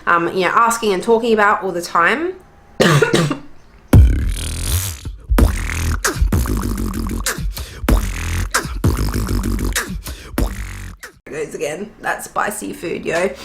asking and talking about all the time. Goes again. That's spicy food, yo.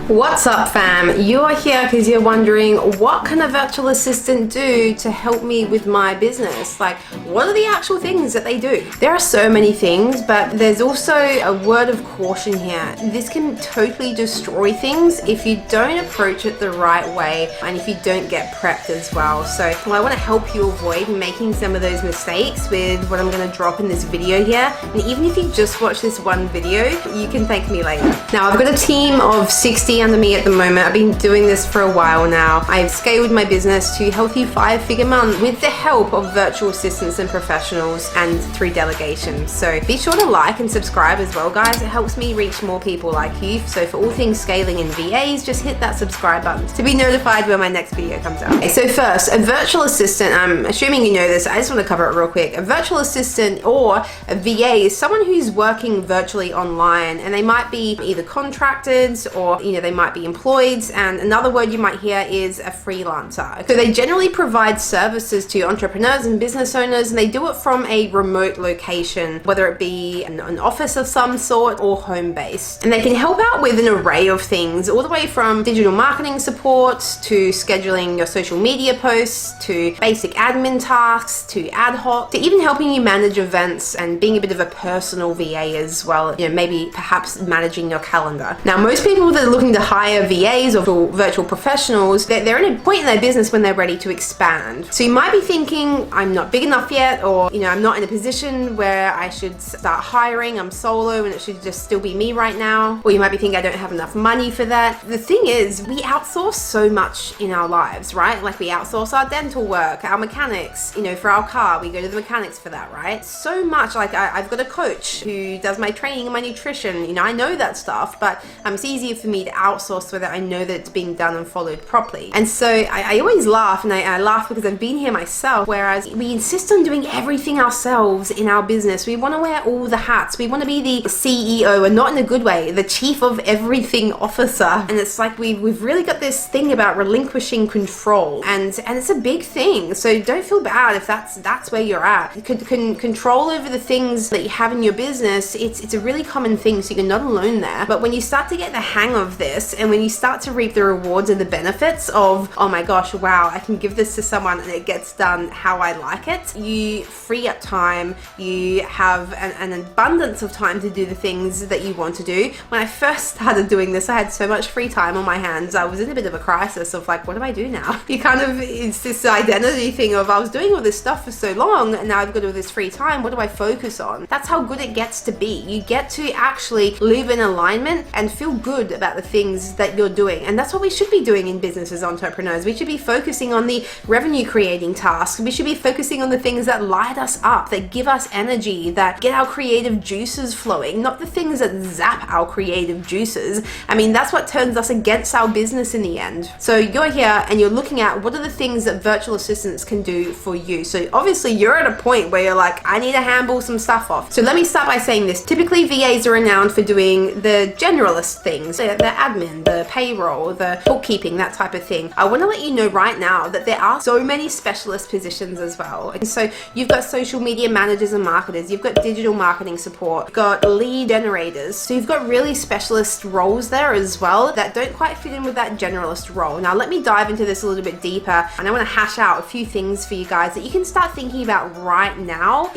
What's up, fam? You are here because you're wondering, what can a virtual assistant do to help me with my business? Like, what are the actual things that they do? There are so many things, but there's also a word of caution here. This can totally destroy things if you don't approach it the right way and if you don't get prepped as well. So I want to help you avoid making some of those mistakes with what I'm going to drop in this video here. And even if you just watch this one video, you can thank me later. Now, I've got a team of 60 under me at the moment. I've been doing this for a while now. I've scaled my business to a healthy 5-figure month with the help of virtual assistants and professionals and through delegation. So be sure to like and subscribe as well, guys. It helps me reach more people like you. So for all things scaling and VAs, just hit that subscribe button to be notified when my next video comes out. Okay, so first, a virtual assistant, I'm assuming you know this, I just want to cover it real quick. A virtual assistant or a VA is someone who's working virtually online, and they might be either contracted or they might be employed, and another word you might hear is a freelancer. So they generally provide services to entrepreneurs and business owners, and they do it from a remote location, whether it be an office of some sort or home-based. And they can help out with an array of things, all the way from digital marketing support to scheduling your social media posts to basic admin tasks to ad hoc to even helping you manage events and being a bit of a personal VA as well, maybe perhaps managing your calendar. Now, most people that are looking to hire VAs or virtual professionals, they're in a point in their business when they're ready to expand. So you might be thinking, I'm not big enough yet, or I'm not in a position where I should start hiring, I'm solo and it should just still be me right now. Or you might be thinking, I don't have enough money for that. The thing is, we outsource so much in our lives, right? Like, we outsource our dental work, our mechanics, for our car, we go to the mechanics for that, right? So much. Like, I've got a coach who does my training and my nutrition, I know that stuff, but it's easier for me to outsource so that I know that it's being done and followed properly. And so I always laugh, and I laugh because I've been here myself, whereas we insist on doing everything ourselves in our business. We want to wear all the hats. We want to be the CEO, and not in a good way, the chief of everything officer. And it's like we've really got this thing about relinquishing control, and it's a big thing. So don't feel bad if that's where you're at. Control over the things that you have in your business, it's a really common thing, so you're not alone there. But when you start to get the hang of this, and when you start to reap the rewards and the benefits of, oh my gosh, wow, I can give this to someone and it gets done how I like it, you free up time, you have an abundance of time to do the things that you want to do. When I first started doing this, I had so much free time on my hands. I was in a bit of a crisis of like, what do I do now? It's this identity thing of, I was doing all this stuff for so long and now I've got all this free time. What do I focus on? That's how good it gets to be. You get to actually live in alignment and feel good about the things that you're doing. And that's what we should be doing in business as entrepreneurs. We should be focusing on the revenue creating tasks. We should be focusing on the things that light us up, that give us energy, that get our creative juices flowing, not the things that zap our creative juices. That's what turns us against our business in the end. So you're here and you're looking at what are the things that virtual assistants can do for you. So obviously you're at a point where you're like, I need to handle some stuff off. So let me start by saying this. Typically VAs are renowned for doing the generalist things, the admin, the payroll, the bookkeeping, that type of thing. I want to let you know right now that there are so many specialist positions as well. And so you've got social media managers and marketers, you've got digital marketing support, you've got lead generators. So you've got really specialist roles there as well that don't quite fit in with that generalist role. Now let me dive into this a little bit deeper, and I want to hash out a few things for you guys that you can start thinking about right now.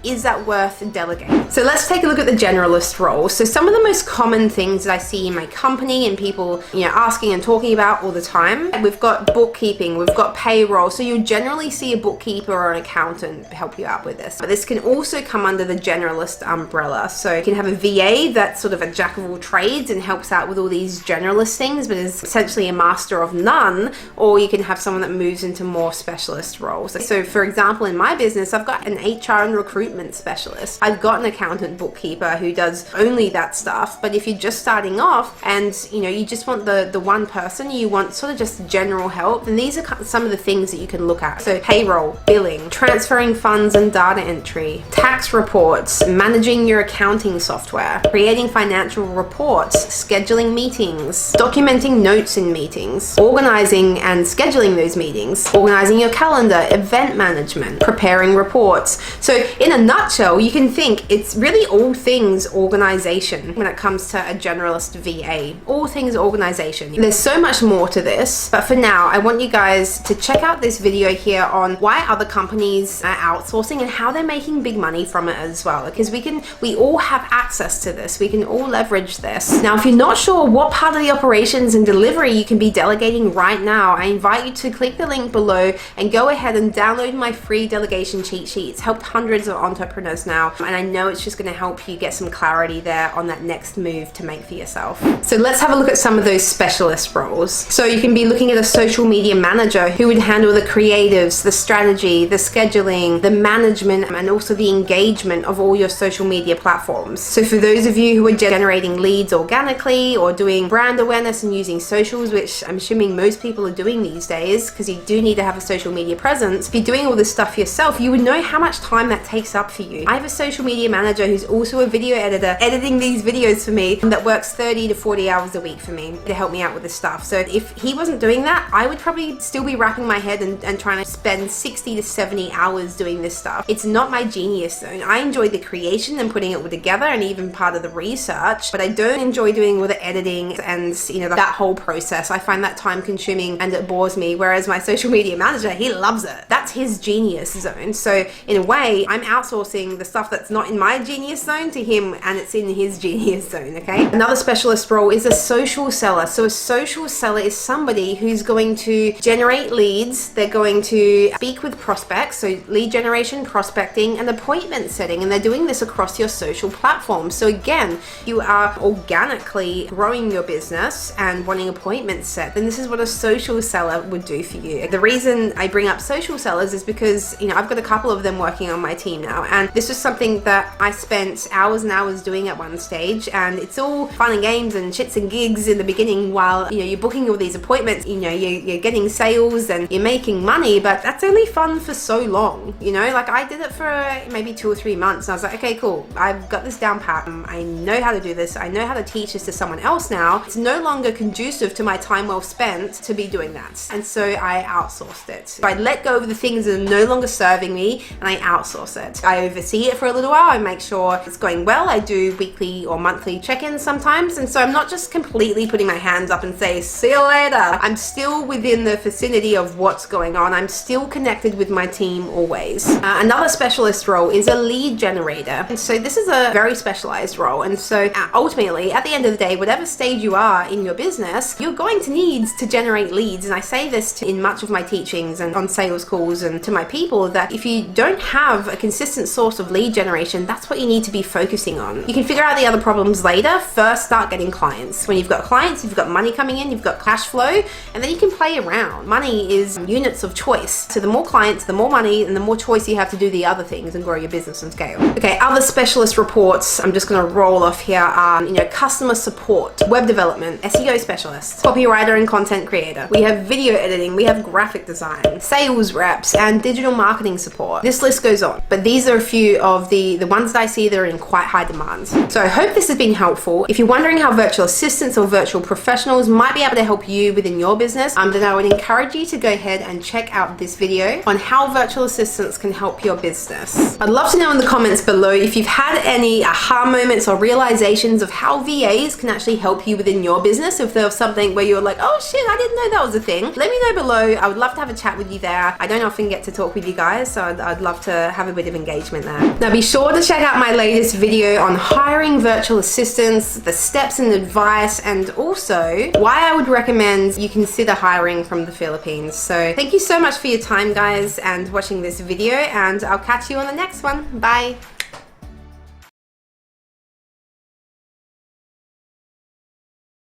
Is that worth delegating? So let's take a look at the generalist role. So some of the most common things that I see in my company and people asking and talking about all the time, we've got bookkeeping, we've got payroll. So you'll generally see a bookkeeper or an accountant help you out with this, but this can also come under the generalist umbrella. So you can have a VA that's sort of a jack of all trades and helps out with all these generalist things, but is essentially a master of none, or you can have someone that moves into more specialist roles. So for example, in my business, I've got an HR and recruitment specialist. I've got an accountant bookkeeper who does only that stuff. But if you're just starting off and and you just want the one person, you want sort of just general help, then these are some of the things that you can look at. So payroll, billing, transferring funds and data entry, tax reports, managing your accounting software, creating financial reports, scheduling meetings, documenting notes in meetings, organizing and scheduling those meetings, organizing your calendar, event management, preparing reports. So in a nutshell, you can think it's really all things organization when it comes to a generalist VA. All things organization. There's so much more to this, but for now, I want you guys to check out this video here on why other companies are outsourcing and how they're making big money from it as well, because we all have access to this. We can all leverage this. Now, if you're not sure what part of the operations and delivery you can be delegating right now, I invite you to click the link below and go ahead and download my free delegation cheat sheet. It's helped hundreds of entrepreneurs now, and I know it's just going to help you get some clarity there on that next move to make for yourself. So let's have a look at some of those specialist roles. So you can be looking at a social media manager who would handle the creatives, the strategy, the scheduling, the management, and also the engagement of all your social media platforms. So for those of you who are generating leads organically or doing brand awareness and using socials, which I'm assuming most people are doing these days, because you do need to have a social media presence, if you're doing all this stuff yourself, you would know how much time that takes up for you. I have a social media manager who's also a video editor, editing these videos for me, that works 30 to 40 hours a week for me to help me out with this stuff. So if he wasn't doing that, I would probably still be wrapping my head and trying to spend 60 to 70 hours doing this stuff. It's not my genius zone. I enjoy the creation and putting it all together and even part of the research, but I don't enjoy doing all the editing and that whole process. I find that time consuming and it bores me, whereas my social media manager, he loves it. That's his genius zone. So in a way, I'm outsourcing the stuff that's not in my genius zone to him, and it's in his genius zone, okay? Another specialist role is a social seller. So a social seller is somebody who's going to generate leads. They're going to speak with prospects, so lead generation, prospecting, and appointment setting, and they're doing this across your social platforms. So again, you are organically growing your business and wanting appointments set, then this is what a social seller would do for you. The reason I bring up social sellers is because I've got a couple of them working on my team now, and this was something that I spent hours and hours doing at one stage, and it's all fun and games and shits and gigs in the beginning while you're booking all these appointments, you're getting sales and you're making money, but that's only fun for so long. Like I did it for maybe 2 or 3 months, and I was like, okay, cool, I've got this down pat. I know how to do this. I know how to teach this to someone else now. It's no longer conducive to my time well spent to be doing that, and so I outsourced it. So I let go of the things that are no longer serving me and I outsource it. I oversee it for a little while. I make sure it's going well. I do weekly or monthly check-ins sometimes, and so I'm not just completely putting my hands up and say see you later. I'm still within the vicinity of what's going on. I'm still connected with my team always. Another specialist role is a lead generator, and so this is a very specialized role, and so ultimately at the end of the day, whatever stage you are in your business, you're going to need to generate leads. And I say this in much of my teachings and on sales calls and to my people, that if you don't have a consistent source of lead generation, that's what you need to be focusing on. You can figure out the other problems later. First, start getting clients. When you've got clients, you've got money coming in, you've got cash flow, and then you can play around. Money is units of choice. So the more clients, the more money, and the more choice you have to do the other things and grow your business and scale. Okay, other specialist reports I'm just going to roll off here are, customer support, web development, SEO specialist, copywriter and content creator. We have video editing, we have graphic design, sales reps, and digital marketing support. This list goes on, but these are a few of the ones that I see that are in quite high demand. So I hope this has been helpful. If you're wondering how virtual assistants or virtual professionals might be able to help you within your business, then I would encourage you to go ahead and check out this video on how virtual assistants can help your business. I'd love to know in the comments below if you've had any aha moments or realizations of how VAs can actually help you within your business. If there was something where you're like, oh shit, I didn't know that was a thing, let me know below. I would love to have a chat with you there. I don't often get to talk with you guys, so I'd love to have a bit of engagement there. Now be sure to check out my latest video on hiring virtual assistants, the steps and advice, and also why I would recommend you consider hiring from the Philippines. So thank you so much for your time, guys, and watching this video, and I'll catch you on the next one. Bye.